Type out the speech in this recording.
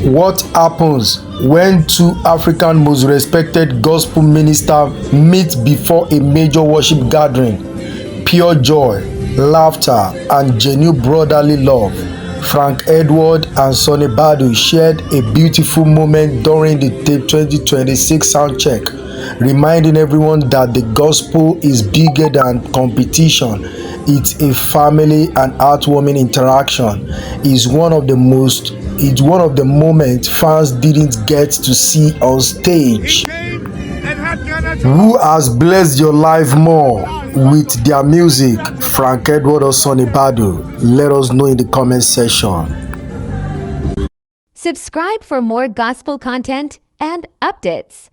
What happens when two African most respected gospel ministers meet before a major worship gathering? Pure joy, laughter, and genuine brotherly love. Frank Edwards and Sonnie Badu shared a beautiful moment during the TAPE 2026 soundcheck, reminding everyone that the gospel is bigger than competition. It's a family and heartwarming interaction. It's one of the moments fans didn't get to see on stage. Who has blessed your life more with their music, Frank Edwards or Sonnie Badu? Let us know in the comment section. Subscribe for more gospel content and updates.